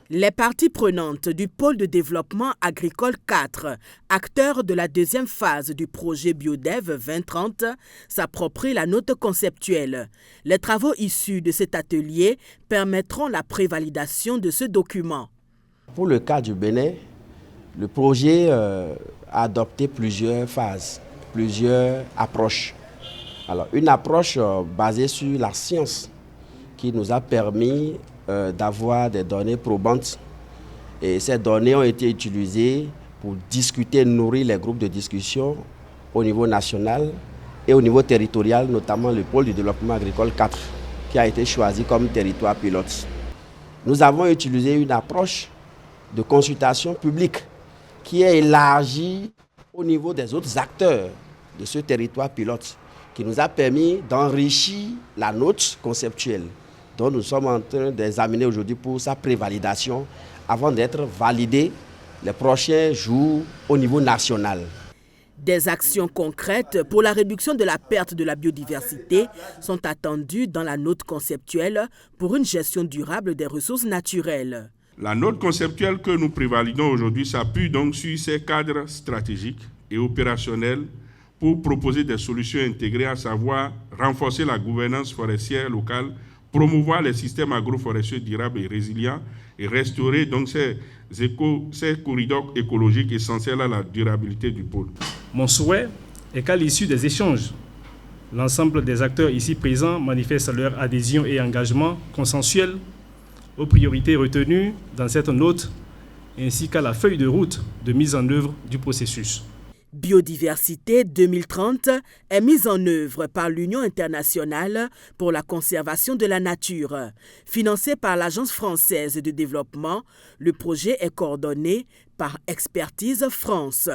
Les parties prenantes du pôle de développement agricole 4, acteurs de la deuxième phase du projet Biodev 2030, s'approprient la note conceptuelle. Les travaux issus de cet atelier permettront la prévalidation de ce document. Pour le cas du Bénin, le projet a adopté plusieurs phases, plusieurs approches. Alors, une approche basée sur la science qui nous a permis d'avoir des données probantes. Et ces données ont été utilisées pour discuter, nourrir les groupes de discussion au niveau national et au niveau territorial, notamment le pôle du développement agricole 4, qui a été choisi comme territoire pilote. Nous avons utilisé une approche de consultation publique qui est élargie au niveau des autres acteurs de ce territoire pilote, qui nous a permis d'enrichir la note conceptuelle dont nous sommes en train d'examiner aujourd'hui pour sa prévalidation avant d'être validée les prochains jours au niveau national. Des actions concrètes pour la réduction de la perte de la biodiversité sont attendues dans la note conceptuelle pour une gestion durable des ressources naturelles. La note conceptuelle que nous prévalidons aujourd'hui s'appuie donc sur ces cadres stratégiques et opérationnels pour proposer des solutions intégrées, à savoir renforcer la gouvernance forestière locale, promouvoir les systèmes agroforestiers durables et résilients et restaurer donc ces corridors écologiques essentiels à la durabilité du pôle. Mon souhait est qu'à l'issue des échanges, l'ensemble des acteurs ici présents manifestent leur adhésion et engagement consensuel aux priorités retenues dans cette note ainsi qu'à la feuille de route de mise en œuvre du processus. Biodiversité 2030 est mise en œuvre par l'Union internationale pour la conservation de la nature. Financé par l'Agence française de développement, le projet est coordonné par Expertise France.